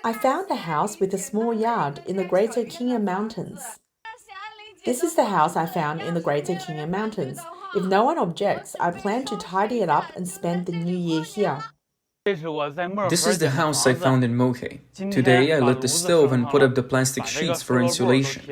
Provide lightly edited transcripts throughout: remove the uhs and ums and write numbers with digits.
I found a house with a small yard in the Greater Qing'an Mountains. This is the house I found in the Greater Qing'an Mountains. If no one objects, I plan to tidy it up and spend the new year here. This is the house I found in Mohe. Today I lit the stove and put up the plastic sheets for insulation.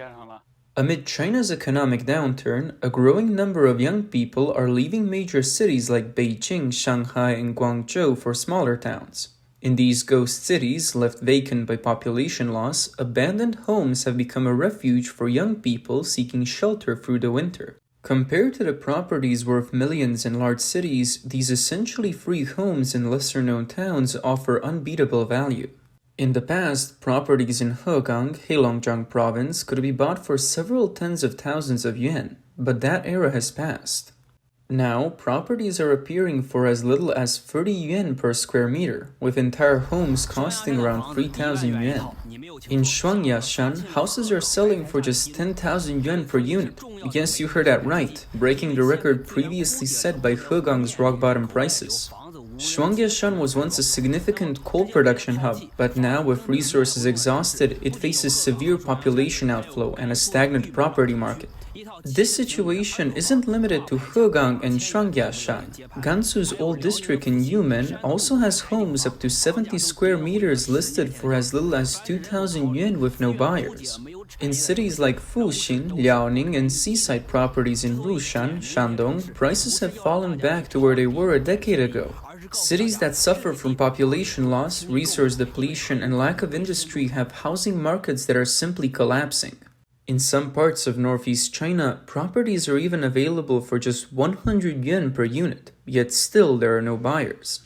Amid China's economic downturn, a growing number of young people are leaving major cities like Beijing, Shanghai, and Guangzhou for smaller towns. In these ghost cities, left vacant by population loss, abandoned homes have become a refuge for young people seeking shelter through the winter. Compared to the properties worth millions in large cities, these essentially free homes in lesser-known towns offer unbeatable value. In the past, properties in Hegang, Heilongjiang province could be bought for several tens of thousands of yuan, but that era has passed. Now, properties are appearing for as little as 30 yuan per square meter, with entire homes costing around 3,000 yuan. In Shuangyashan, houses are selling for just 10,000 yuan per unit. Yes, you heard that right, breaking the record previously set by Hegang's rock-bottom prices. Shuangyashan was once a significant coal production hub, but now with resources exhausted, it faces severe population outflow and a stagnant property market. This situation isn't limited to Hegang and Shuangyashan. Gansu's old district in Yumen also has homes up to 70 square meters listed for as little as 2,000 yuan with no buyers. In cities like Fuxing, Liaoning, and Seaside properties in Rushan, Shandong, prices have fallen back to where they were a decade ago. Cities that suffer from population loss, resource depletion, and lack of industry have housing markets that are simply collapsing. In some parts of northeast China, properties are even available for just 100 yuan per unit, yet still there are no buyers.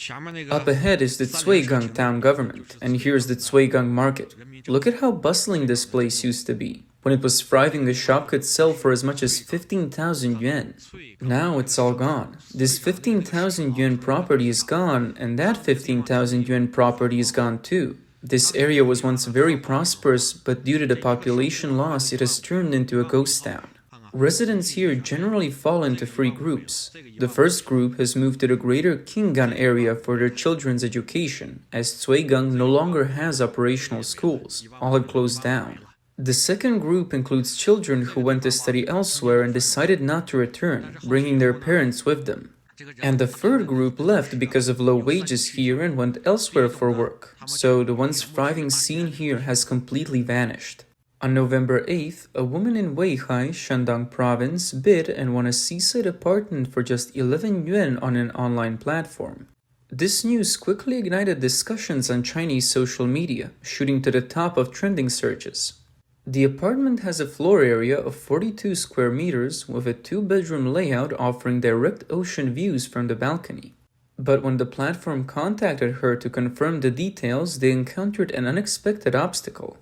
Up ahead is the Cuigang town government, and here's the Cuigang market. Look at how bustling this place used to be. When it was thriving, the shop could sell for as much as 15,000 yuan. Now it's all gone. This 15,000 yuan property is gone, and that 15,000 yuan property is gone too. This area was once very prosperous, but due to the population loss, it has turned into a ghost town. Residents here generally fall into three groups. The first group has moved to the greater Qinggan area for their children's education, as Cuigang no longer has operational schools. All have closed down. The second group includes children who went to study elsewhere and decided not to return, bringing their parents with them. And the third group left because of low wages here and went elsewhere for work, so the once thriving scene here has completely vanished. On November 8th, a woman in Weihai, Shandong province, bid and won a seaside apartment for just 11 yuan on an online platform. This news quickly ignited discussions on Chinese social media, shooting to the top of trending searches. The apartment has a floor area of 42 square meters with a two-bedroom layout offering direct ocean views from the balcony. But when the platform contacted her to confirm the details, they encountered an unexpected obstacle.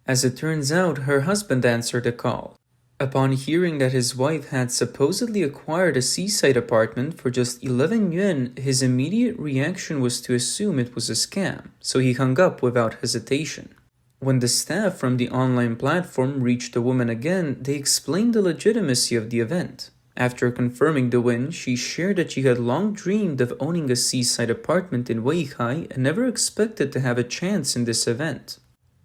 As it turns out, her husband answered the call. Upon hearing that his wife had supposedly acquired a seaside apartment for just 11 yuan, his immediate reaction was to assume it was a scam, so he hung up without hesitation. When the staff from the online platform reached the woman again, they explained the legitimacy of the event. After confirming the win, she shared that she had long dreamed of owning a seaside apartment in Weihai and never expected to have a chance in this event.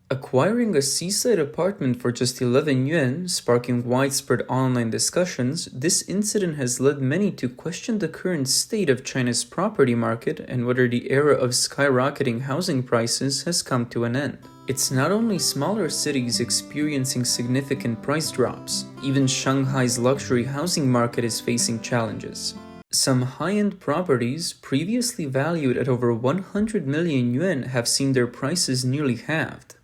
Acquiring a seaside apartment for just 11 yuan, sparking widespread online discussions, this incident has led many to question the current state of China's property market and whether the era of skyrocketing housing prices has come to an end. It's not only smaller cities experiencing significant price drops, even Shanghai's luxury housing market is facing challenges. Some high-end properties, previously valued at over 100 million yuan, have seen their prices nearly halved.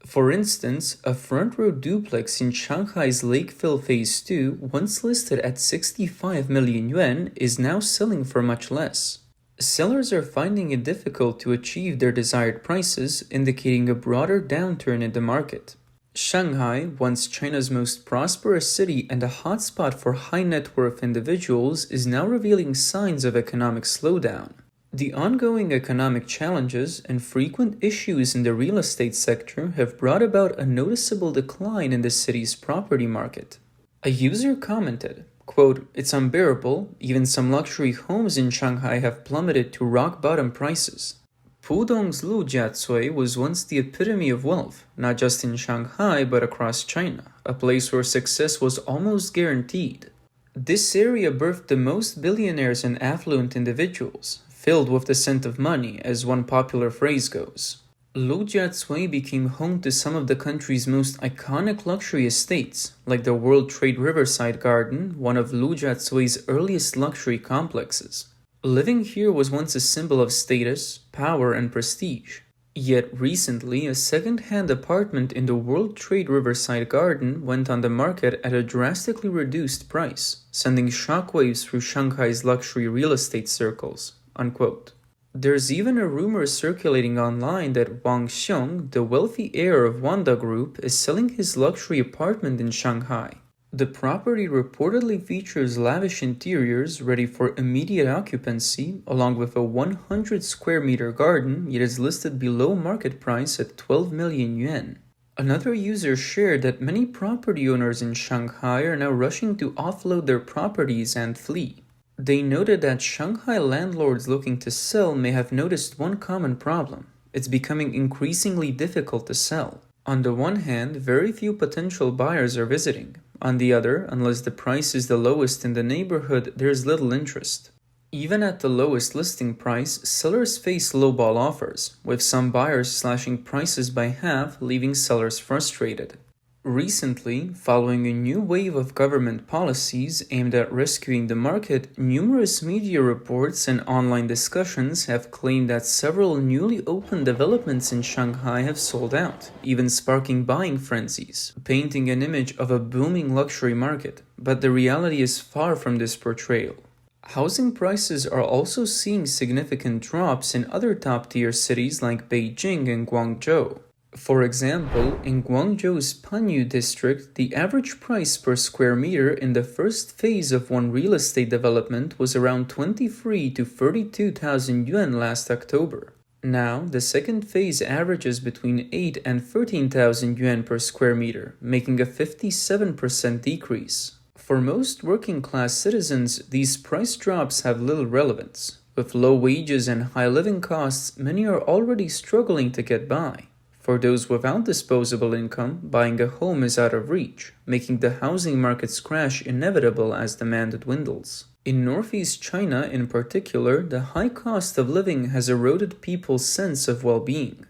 For instance, a front-row duplex in Shanghai's Lakeville Phase 2, once listed at 65 million yuan, is now selling for much less. Sellers are finding it difficult to achieve their desired prices, indicating a broader downturn in the market. Shanghai, once China's most prosperous city and a hotspot for high-net-worth individuals, is now revealing signs of economic slowdown. The ongoing economic challenges and frequent issues in the real estate sector have brought about a noticeable decline in the city's property market. A user commented, quote, "It's unbearable, even some luxury homes in Shanghai have plummeted to rock-bottom prices." Pudong's Lu Jiatsui was once the epitome of wealth, not just in Shanghai but across China, a place where success was almost guaranteed. This area birthed the most billionaires and affluent individuals, filled with the scent of money, as one popular phrase goes. Lu Jiatsui became home to some of the country's most iconic luxury estates, like the World Trade Riverside Garden, one of Lu Jiatsui's earliest luxury complexes. Living here was once a symbol of status, power, and prestige. Yet recently, a second-hand apartment in the World Trade Riverside Garden went on the market at a drastically reduced price, sending shockwaves through Shanghai's luxury real estate circles. Unquote. There's even a rumor circulating online that Wang Xiong, the wealthy heir of Wanda Group, is selling his luxury apartment in Shanghai. The property reportedly features lavish interiors ready for immediate occupancy, along with a 100 square meter garden, yet is listed below market price at 12 million yuan. Another user shared that many property owners in Shanghai are now rushing to offload their properties and flee. They noted that Shanghai landlords looking to sell may have noticed one common problem. It's becoming increasingly difficult to sell. On the one hand, very few potential buyers are visiting. On the other, unless the price is the lowest in the neighborhood, there's little interest. Even at the lowest listing price, sellers face lowball offers, with some buyers slashing prices by half, leaving sellers frustrated. Recently, following a new wave of government policies aimed at rescuing the market, numerous media reports and online discussions have claimed that several newly opened developments in Shanghai have sold out, even sparking buying frenzies, painting an image of a booming luxury market. But the reality is far from this portrayal. Housing prices are also seeing significant drops in other top-tier cities like Beijing and Guangzhou. For example, in Guangzhou's Panyu district, the average price per square meter in the first phase of one real estate development was around 23,000 to 32,000 yuan last October. Now, the second phase averages between 8,000 and 13,000 yuan per square meter, making a 57% decrease. For most working-class citizens, these price drops have little relevance. With low wages and high living costs, many are already struggling to get by. For those without disposable income, buying a home is out of reach, making the housing market's crash inevitable as demand dwindles. In northeast China in particular, the high cost of living has eroded people's sense of well-being.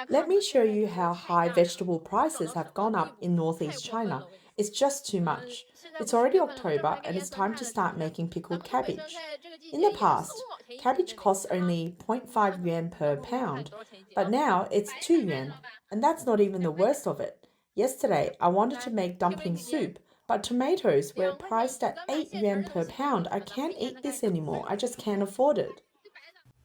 Let me show you how high vegetable prices have gone up in northeast China. It's just too much. It's already October and it's time to start making pickled cabbage. In the past, cabbage cost only 0.5 yuan per pound, but now it's 2 yuan, and that's not even the worst of it. Yesterday, I wanted to make dumpling soup, but tomatoes were priced at 8 yuan per pound. I can't eat this anymore. I just can't afford it.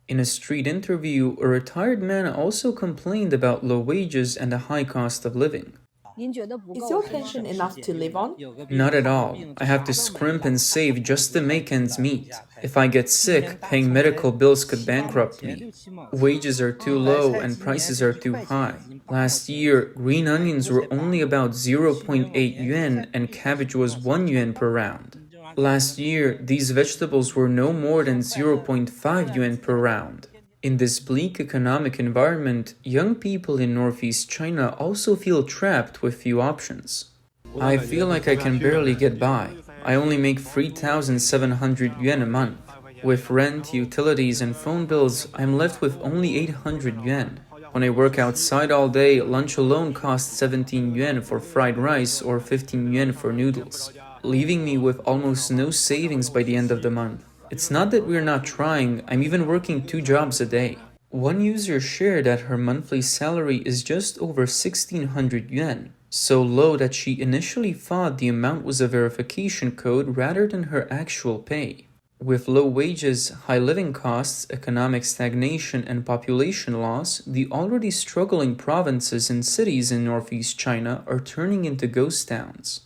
In a street interview, a retired man also complained about low wages and a high cost of living. Is your pension enough to live on? Not at all. I have to scrimp and save just to make ends meet. If I get sick, paying medical bills could bankrupt me. Wages are too low and prices are too high. Last year, green onions were only about 0.8 yuan and cabbage was 1 yuan per round. Last year, these vegetables were no more than 0.5 yuan per round. In this bleak economic environment, young people in northeast China also feel trapped with few options. I feel like I can barely get by. I only make 3,700 yuan a month. With rent, utilities, and phone bills, I'm left with only 800 yuan. When I work outside all day, lunch alone costs 17 yuan for fried rice or 15 yuan for noodles, leaving me with almost no savings by the end of the month. It's not that we're not trying, I'm even working 2 jobs a day. One user shared that her monthly salary is just over 1,600 yuan, so low that she initially thought the amount was a verification code rather than her actual pay. With low wages, high living costs, economic stagnation, and population loss, the already struggling provinces and cities in northeast China are turning into ghost towns.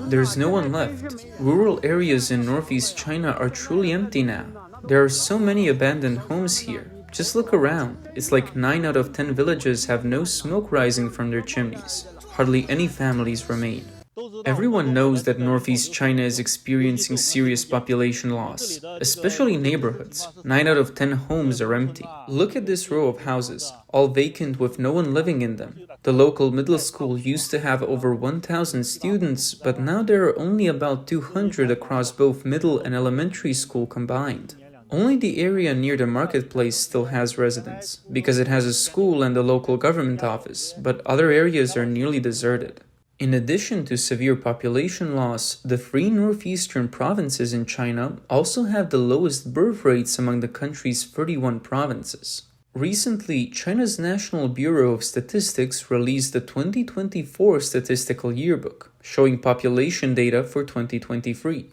There's no one left. Rural areas in northeast China are truly empty now. There are so many abandoned homes here. Just look around. It's like 9 out of 10 villages have no smoke rising from their chimneys. Hardly any families remain. Everyone knows that northeast China is experiencing serious population loss, especially neighborhoods. 9 out of 10 homes are empty. Look at this row of houses, all vacant with no one living in them. The local middle school used to have over 1,000 students, but now there are only about 200 across both middle and elementary school combined. Only the area near the marketplace still has residents, because it has a school and a local government office, but other areas are nearly deserted. In addition to severe population loss, the 3 northeastern provinces in China also have the lowest birth rates among the country's 31 provinces. Recently, China's National Bureau of Statistics released the 2024 Statistical Yearbook, showing population data for 2023.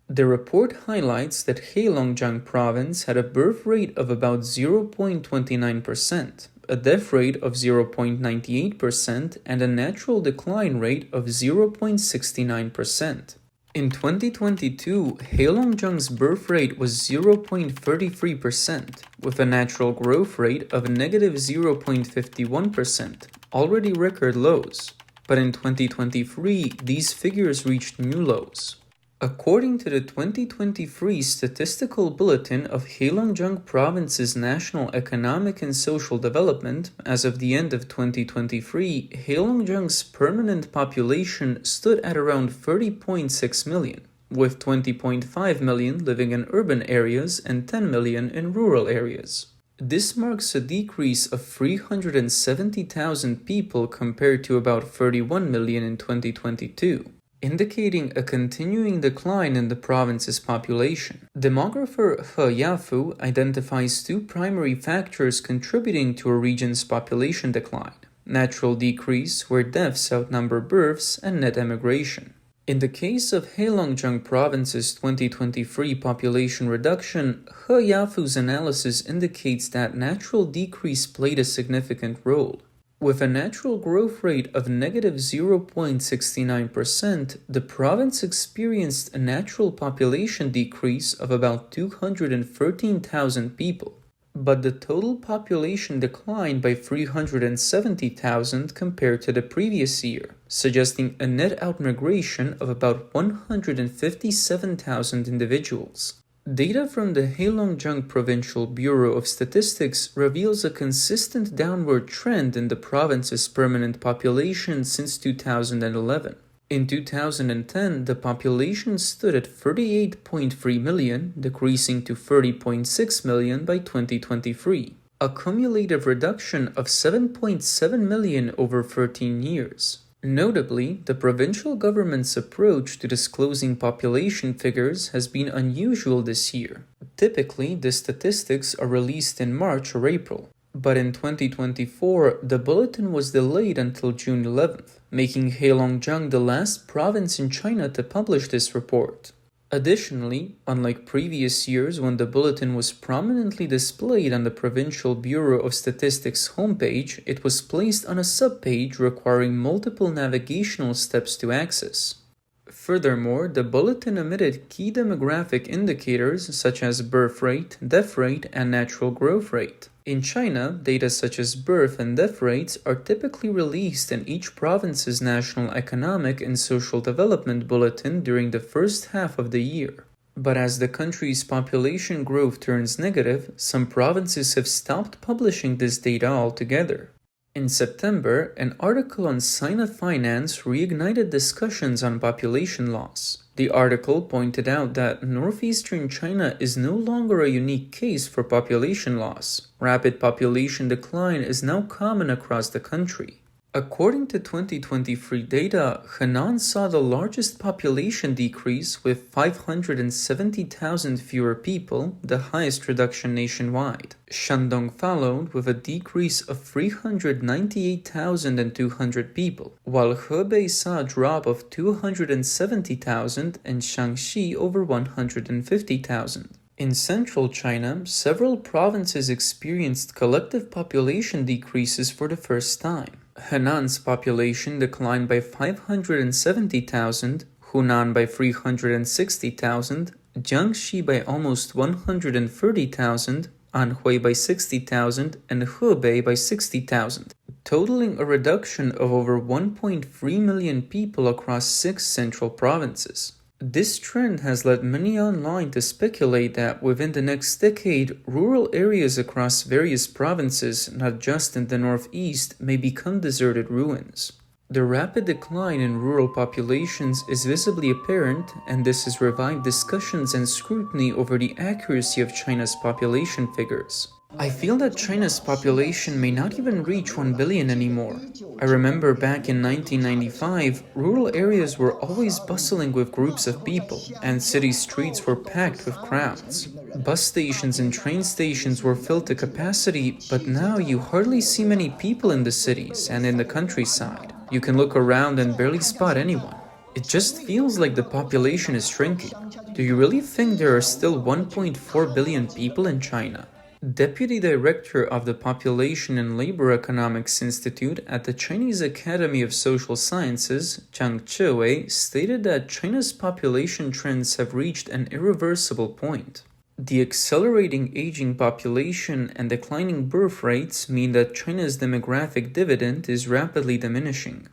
The report highlights that Heilongjiang province had a birth rate of about 0.29%, a death rate of 0.98%, and a natural decline rate of 0.69%. In 2022, Heilongjiang's birth rate was 0.33%, with a natural growth rate of negative 0.51%, already record lows. But in 2023, these figures reached new lows. According to the 2023 Statistical Bulletin of Heilongjiang Province's National Economic and Social Development, as of the end of 2023, Heilongjiang's permanent population stood at around 30.6 million, with 20.5 million living in urban areas and 10 million in rural areas. This marks a decrease of 370,000 people compared to about 31 million in 2022. Indicating a continuing decline in the province's population. Demographer He Yafu identifies 2 primary factors contributing to a region's population decline: natural decrease, where deaths outnumber births, and net emigration. In the case of Heilongjiang province's 2023 population reduction, He Yafu's analysis indicates that natural decrease played a significant role. With a natural growth rate of negative 0.69%, the province experienced a natural population decrease of about 213,000 people, but the total population declined by 370,000 compared to the previous year, suggesting a net outmigration of about 157,000 individuals. Data from the Heilongjiang Provincial Bureau of Statistics reveals a consistent downward trend in the province's permanent population since 2011. In 2010, the population stood at 38.3 million, decreasing to 30.6 million by 2023, a cumulative reduction of 7.7 million over 13 years. Notably, the provincial government's approach to disclosing population figures has been unusual this year. Typically, the statistics are released in March or April, but in 2024, the bulletin was delayed until June 11th, making Heilongjiang the last province in China to publish this report. Additionally, unlike previous years when the bulletin was prominently displayed on the Provincial Bureau of Statistics homepage, it was placed on a subpage requiring multiple navigational steps to access. Furthermore, the bulletin omitted key demographic indicators such as birth rate, death rate, and natural growth rate. In China, data such as birth and death rates are typically released in each province's National Economic and Social Development Bulletin during the first half of the year. But as the country's population growth turns negative, some provinces have stopped publishing this data altogether. In September, an article on Sina Finance reignited discussions on population loss. The article pointed out that northeastern China is no longer a unique case for population loss. Rapid population decline is now common across the country. According to 2023 data, Henan saw the largest population decrease with 570,000 fewer people, the highest reduction nationwide. Shandong followed with a decrease of 398,200 people, while Hebei saw a drop of 270,000 and Shanghai over 150,000. In central China, several provinces experienced collective population decreases for the first time. Henan's population declined by 570,000, Hunan by 360,000, Jiangxi by almost 130,000, Anhui by 60,000, and Hebei by 60,000. totaling a reduction of over 1.3 million people across 6 central provinces. This trend has led many online to speculate that within the next decade, rural areas across various provinces, not just in the northeast, may become deserted ruins. The rapid decline in rural populations is visibly apparent, and this has revived discussions and scrutiny over the accuracy of China's population figures. I feel that China's population may not even reach 1 billion anymore. I remember back in 1995, rural areas were always bustling with groups of people, and city streets were packed with crowds. Bus stations and train stations were filled to capacity, but now you hardly see many people in the cities and in the countryside. You can look around and barely spot anyone. It just feels like the population is shrinking. Do you really think there are still 1.4 billion people in China? Deputy Director of the Population and Labor Economics Institute at the Chinese Academy of Social Sciences, Zhang Chewei, stated that China's population trends have reached an irreversible point. The accelerating aging population and declining birth rates mean that China's demographic dividend is rapidly diminishing.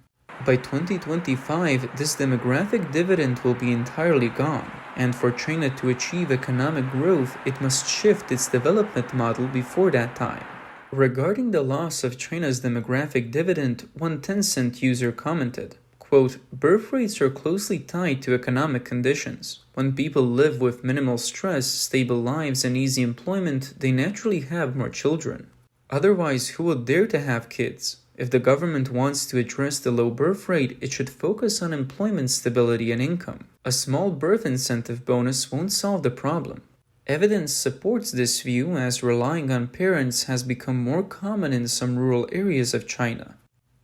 By 2025, this demographic dividend will be entirely gone, and for China to achieve economic growth, it must shift its development model before that time. Regarding the loss of China's demographic dividend, one Tencent user commented, quote, "Birth rates are closely tied to economic conditions. When people live with minimal stress, stable lives, and easy employment, they naturally have more children. Otherwise, who would dare to have kids? If the government wants to address the low birth rate, it should focus on employment stability and income. A small birth incentive bonus won't solve the problem." Evidence supports this view, as relying on parents has become more common in some rural areas of China.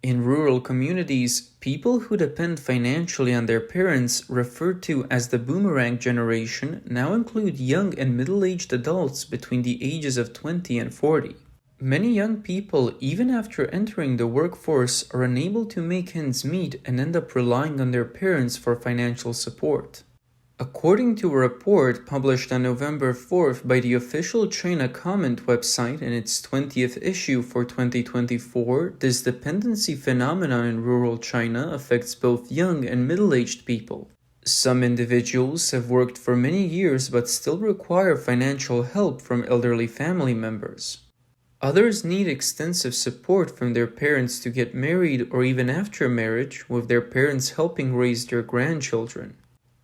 In rural communities, people who depend financially on their parents, referred to as the boomerang generation, now include young and middle-aged adults between the ages of 20 and 40. Many young people, even after entering the workforce, are unable to make ends meet and end up relying on their parents for financial support. According to a report published on November 4th by the official China Comment website in its 20th issue for 2024, this dependency phenomenon in rural China affects both young and middle-aged people. Some individuals have worked for many years but still require financial help from elderly family members. Others need extensive support from their parents to get married or even after marriage, with their parents helping raise their grandchildren.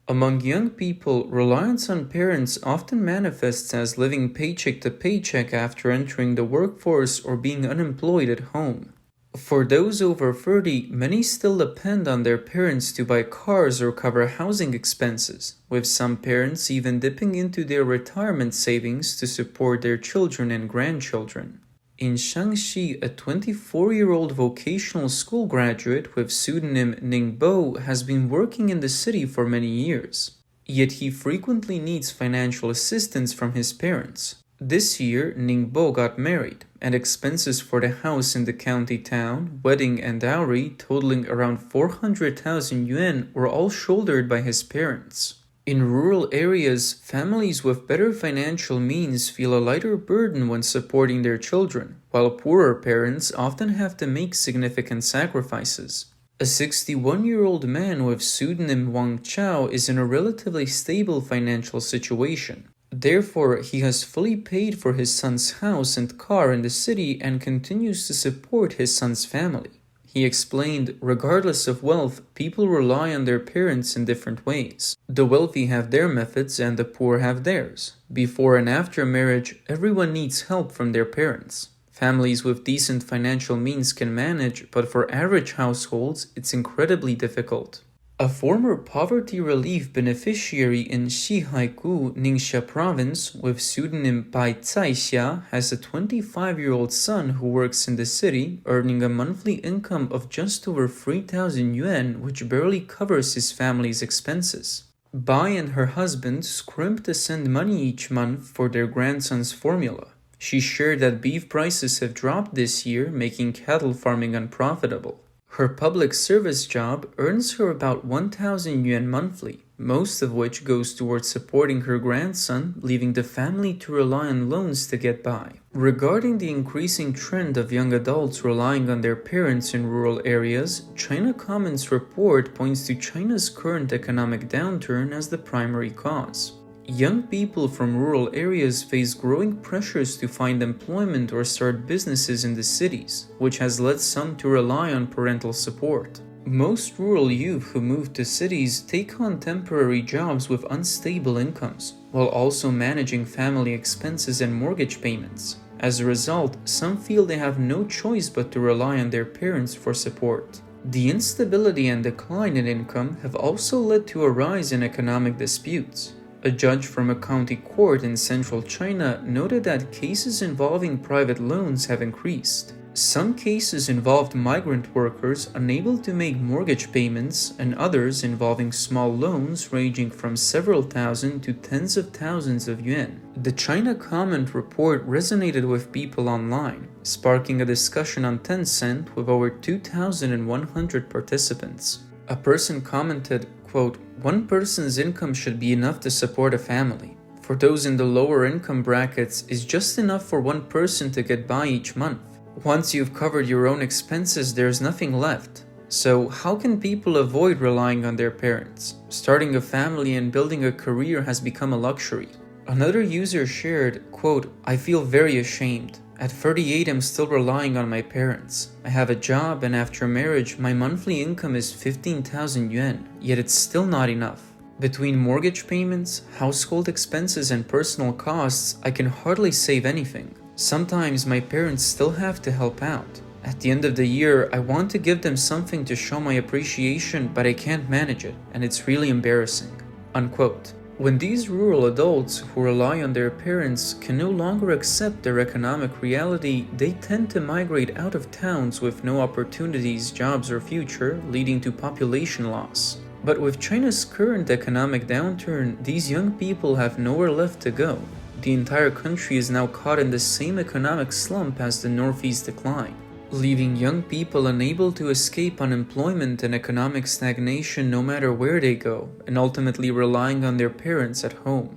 Among young people, reliance on parents often manifests as living paycheck to paycheck after entering the workforce or being unemployed at home. For those over 30, many still depend on their parents to buy cars or cover housing expenses, with some parents even dipping into their retirement savings to support their children and grandchildren. In Shanghai, a 24-year-old vocational school graduate with pseudonym Ningbo has been working in the city for many years. Yet he frequently needs financial assistance from his parents. This year, Ningbo got married, and expenses for the house in the county town, wedding and dowry, totaling around 400,000 yuan, were all shouldered by his parents. In rural areas, families with better financial means feel a lighter burden when supporting their children, while poorer parents often have to make significant sacrifices. A 61-year-old man with pseudonym Wang Chao is in a relatively stable financial situation. Therefore, he has fully paid for his son's house and car in the city and continues to support his son's family. He explained, regardless of wealth, people rely on their parents in different ways. The wealthy have their methods and the poor have theirs. Before and after marriage, everyone needs help from their parents. Families with decent financial means can manage, but for average households, it's incredibly difficult. A former poverty relief beneficiary in Xihaigu, Ningxia province, with pseudonym Bai Caixia, has a 25-year-old son who works in the city, earning a monthly income of just over 3,000 yuan, which barely covers his family's expenses. Bai and her husband scrimp to send money each month for their grandson's formula. She shared that beef prices have dropped this year, making cattle farming unprofitable. Her public service job earns her about 1,000 yuan monthly, most of which goes towards supporting her grandson, leaving the family to rely on loans to get by. Regarding the increasing trend of young adults relying on their parents in rural areas, China Common's report points to China's current economic downturn as the primary cause. Young people from rural areas face growing pressures to find employment or start businesses in the cities, which has led some to rely on parental support. Most rural youth who move to cities take on temporary jobs with unstable incomes, while also managing family expenses and mortgage payments. As a result, some feel they have no choice but to rely on their parents for support. The instability and decline in income have also led to a rise in economic disputes. A judge from a county court in central China noted that cases involving private loans have increased. Some cases involved migrant workers unable to make mortgage payments, and others involving small loans ranging from several thousand to tens of thousands of yuan. The China Comment report resonated with people online, sparking a discussion on Tencent with over 2,100 participants. A person commented, quote, "One person's income should be enough to support a family. For those in the lower income brackets, it's just enough for one person to get by each month. Once you've covered your own expenses, there's nothing left. So how can people avoid relying on their parents? Starting a family and building a career has become a luxury." Another user shared, quote, "I feel very ashamed. At 38, I'm still relying on my parents. I have a job, and after marriage, my monthly income is 15,000 yuan, yet it's still not enough. Between mortgage payments, household expenses, and personal costs, I can hardly save anything. Sometimes my parents still have to help out. At the end of the year, I want to give them something to show my appreciation, but I can't manage it, and it's really embarrassing." Unquote. When these rural adults who rely on their parents can no longer accept their economic reality, they tend to migrate out of towns with no opportunities, jobs, or future, leading to population loss. But with China's current economic downturn, these young people have nowhere left to go. The entire country is now caught in the same economic slump as the Northeast decline, leaving young people unable to escape unemployment and economic stagnation no matter where they go, and ultimately relying on their parents at home.